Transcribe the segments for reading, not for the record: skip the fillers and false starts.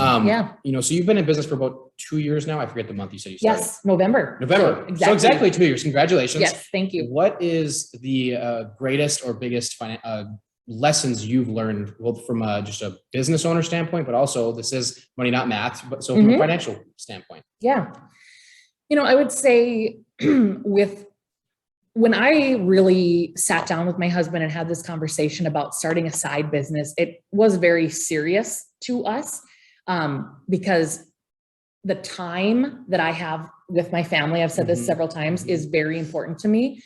So you've been in business for about 2 years now. I forget the month you said you started. Yes, November. Exactly. So exactly 2 years. Congratulations. Yes, thank you. What is the greatest or biggest lessons you've learned, both from just a business owner standpoint, but also this is money, not math, but so from a financial standpoint? Yeah. I would say when I really sat down with my husband and had this conversation about starting a side business, it was very serious to us because the time that I have with my family, I've said this several times, is very important to me.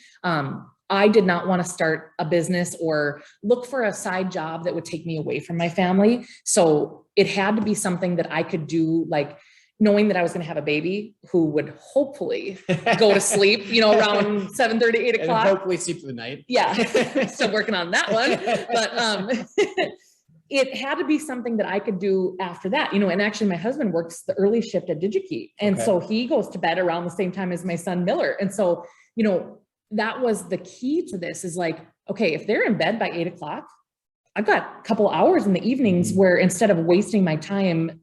I did not want to start a business or look for a side job that would take me away from my family. So it had to be something that I could do, like knowing that I was going to have a baby who would hopefully go to sleep, around 7:30, 8 o'clock. And hopefully sleep through the night. Yeah. Still working on that one. But it had to be something that I could do after that, and actually my husband works the early shift at DigiKey. And so he goes to bed around the same time as my son Miller. And so, that was the key to this, is like, okay, if they're in bed by 8 o'clock, I've got a couple hours in the evenings where instead of wasting my time,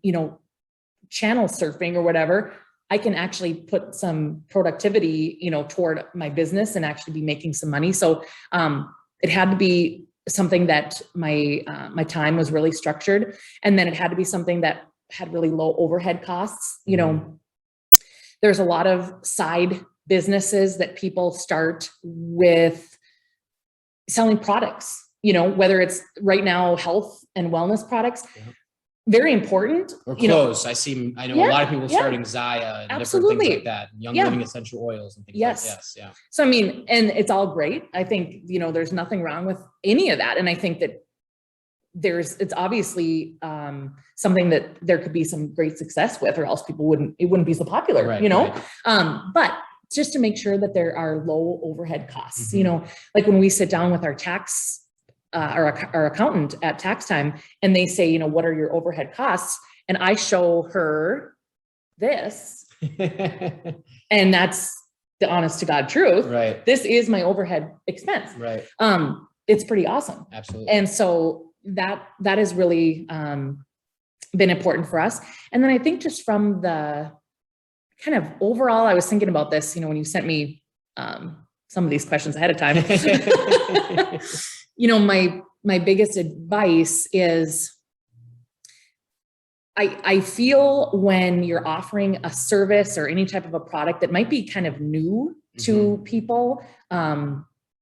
channel surfing or whatever, I can actually put some productivity, toward my business and actually be making some money. So it had to be something that my time was really structured. And then it had to be something that had really low overhead costs. There's a lot of side businesses that people start with selling products, whether it's right now health and wellness products. Very important. Or clothes. I know a lot of people starting Zaya and different things like that. Young Living essential oils and things like that. Yeah. So, and it's all great. I think, there's nothing wrong with any of that. And I think that it's obviously something that there could be some great success with, or else it wouldn't be so popular, but just to make sure that there are low overhead costs, like when we sit down with our tax our accountant at tax time and they say, what are your overhead costs? And I show her this and that's the honest to God truth. Right. This is my overhead expense. Right. It's pretty awesome. Absolutely. And so that has really been important for us. And then I think just from the kind of overall, I was thinking about this, when you sent me some of these questions ahead of time. My biggest advice is I feel when you're offering a service or any type of a product that might be kind of new to people,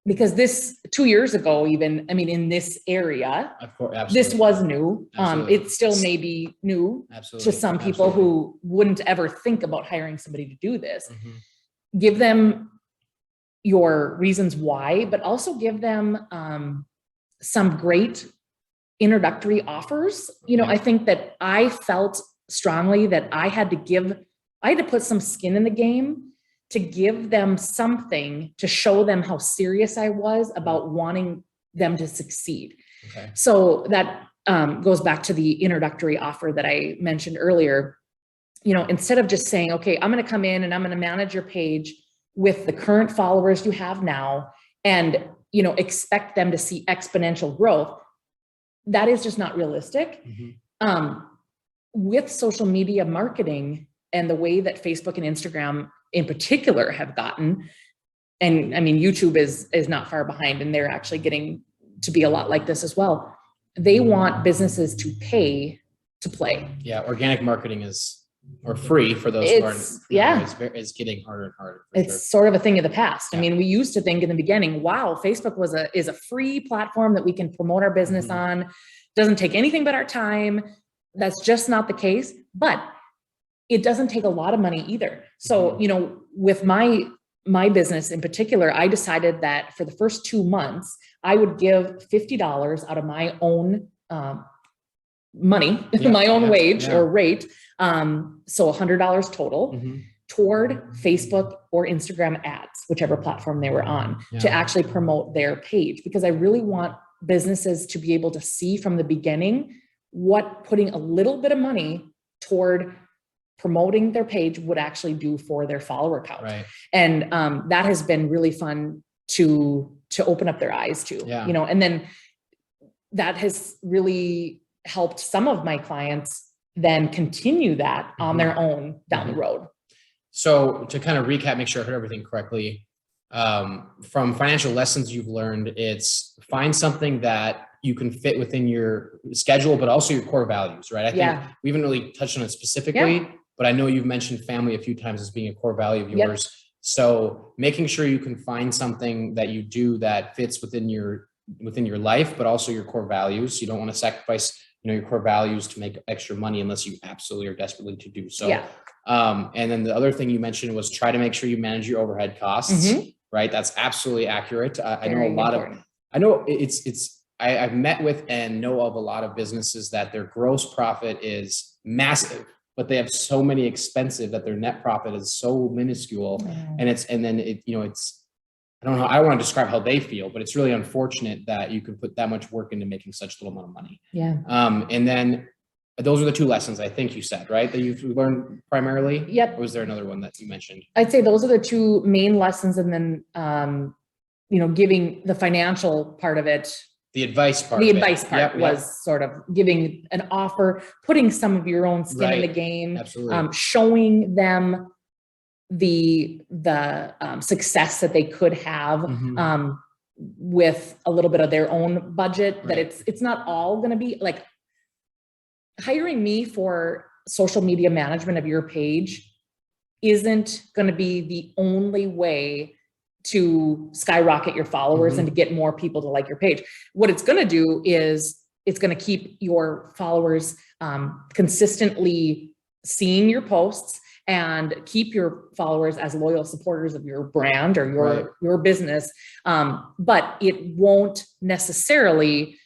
because this 2 years ago, even, in this area, of course, this was new. It still may be new to some people who wouldn't ever think about hiring somebody to do this. Give them your reasons why, but also give them some great introductory offers. I think that I felt strongly that I had to put some skin in the game to give them something to show them how serious I was about wanting them to succeed. Okay. So that goes back to the introductory offer that I mentioned earlier. Instead of just saying, okay, I'm going to come in and I'm going to manage your page with the current followers you have now and, expect them to see exponential growth. That is just not realistic. With social media marketing and the way that Facebook and Instagram in particular have gotten, and YouTube is not far behind, and they're actually getting to be a lot like this as well. They want businesses to pay to play. Yeah. Organic marketing or free for those who aren't, is getting harder and harder. It's sort of a thing of the past. We used to think in the beginning, wow, Facebook is a free platform that we can promote our business on. Doesn't take anything but our time. That's just not the case, but it doesn't take a lot of money either. So, with my business in particular, I decided that for the first 2 months, I would give $50 out of my own money, my own wage or rate. So $100 total toward Facebook or Instagram ads, whichever platform they were on, to actually promote their page. Because I really want businesses to be able to see from the beginning what putting a little bit of money toward promoting their page would actually do for their follower count. Right. And that has been really fun to open up their eyes to, and then that has really helped some of my clients then continue that on their own down the road. So to kind of recap, make sure I heard everything correctly. From financial lessons you've learned, it's find something that you can fit within your schedule, but also your core values, right? I think we haven't really touched on it specifically, but I know you've mentioned family a few times as being a core value of yours. So making sure you can find something that you do that fits within your life, but also your core values. You don't want to sacrifice, your core values to make extra money unless you absolutely are desperately to do so. And then the other thing you mentioned was try to make sure you manage your overhead costs, right? That's absolutely accurate. I know a lot of, I've met with and know of a lot of businesses that their gross profit is massive, but they have so many expenses that their net profit is so minuscule. And I don't know, I don't want to describe how they feel, but it's really unfortunate that you can put that much work into making such little amount of money. And then those are the two lessons I think you said, right? That you've learned primarily? Or was there another one that you mentioned? I'd say those are the two main lessons. And then, giving the financial part of it. The advice part. Was sort of giving an offer, putting some of your own skin in the game, showing them the success that they could have with a little bit of their own budget, that it's not all going to be like hiring me for social media management of your page isn't going to be the only way to skyrocket your followers and to get more people to like your page. What it's going to do is it's going to keep your followers consistently seeing your posts and keep your followers as loyal supporters of your brand or your business. But it won't necessarily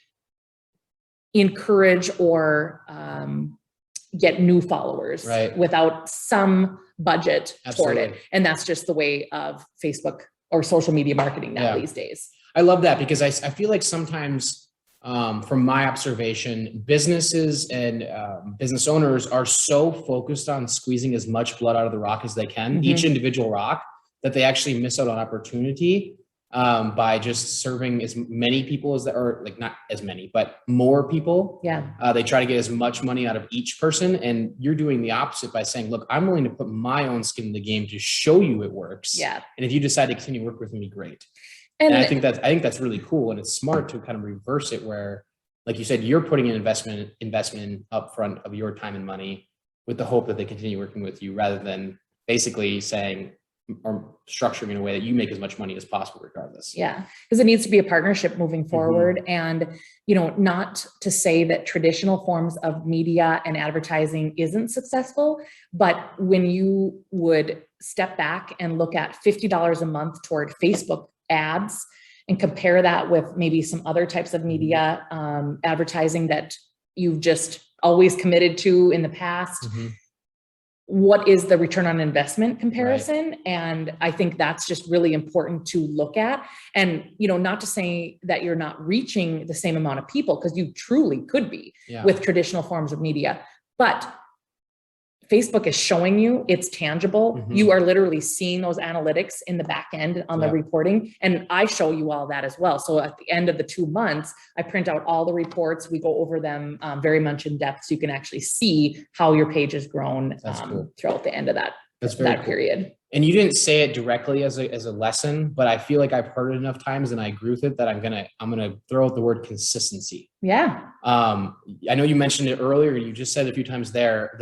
encourage or get new followers without some budget toward it. And that's just the way of Facebook or social media marketing now these days. I love that because I feel like sometimes from my observation, businesses and business owners are so focused on squeezing as much blood out of the rock as they can, each individual rock, that they actually miss out on opportunity by just serving as many people as or like not as many, but more people. They try to get as much money out of each person. And you're doing the opposite by saying, look, I'm willing to put my own skin in the game to show you it works. And if you decide to continue to work with me, great. And I think that's really cool. And it's smart to kind of reverse it where, like you said, you're putting an investment up front of your time and money with the hope that they continue working with you rather than basically saying or structuring in a way that you make as much money as possible regardless. Because it needs to be a partnership moving forward. And, not to say that traditional forms of media and advertising isn't successful, but when you would step back and look at $50 a month toward Facebook ads and compare that with maybe some other types of media advertising that you've just always committed to in the past, what is the return on investment comparison? And I think that's just really important to look at. And, not to say that you're not reaching the same amount of people, because you truly could be with traditional forms of media, but Facebook is showing you it's tangible. You are literally seeing those analytics in the back end on the reporting. And I show you all that as well. So at the end of the 2 months, I print out all the reports. We go over them very much in depth. So you can actually see how your page has grown throughout the end of that period. And you didn't say it directly as a lesson, but I feel like I've heard it enough times and I agree with it that I'm gonna throw out the word consistency. I know you mentioned it earlier. You just said it a few times there.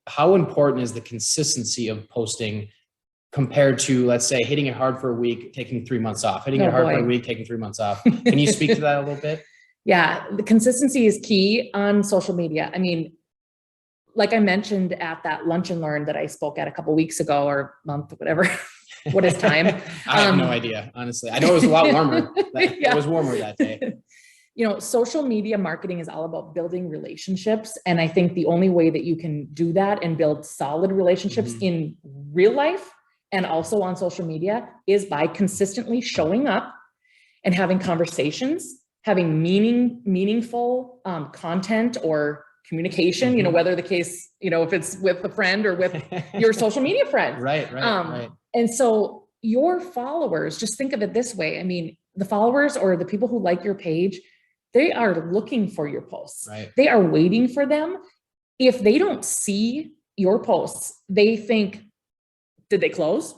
How important is the consistency of posting compared to, let's say, hitting it hard for a week, taking 3 months off, hitting it hard for a week, taking 3 months off? Can you speak to that a little bit? The consistency is key on social media. I mean, like I mentioned at that lunch and learn that I spoke at a couple of weeks ago or month, whatever. What is time? I have no idea, honestly. I know it was a lot warmer. It was warmer that day. Social media marketing is all about building relationships. And I think the only way that you can do that and build solid relationships in real life and also on social media is by consistently showing up and having conversations, having meaningful content or communication, whether the case, if it's with a friend or with your social media friend. Right. And so your followers, just think of it this way. I mean, the followers or the people who like your page, they are looking for your posts. They are waiting for them. if they don't see your posts, they think, did they close?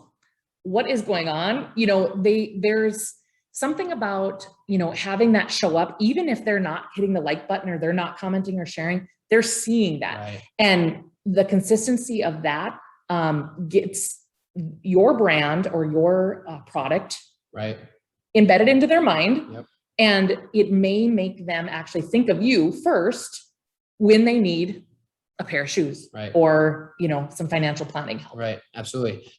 What is going on? You know, there's something about, you know, having that show up, even if they're not hitting the like button or they're not commenting or sharing, they're seeing that. Right. And the consistency of that gets your brand or your product right. embedded into their mind. Yep. And it may make them actually think of you first when they need a pair of shoes, right. or, you know, some financial planning help. Right. Absolutely.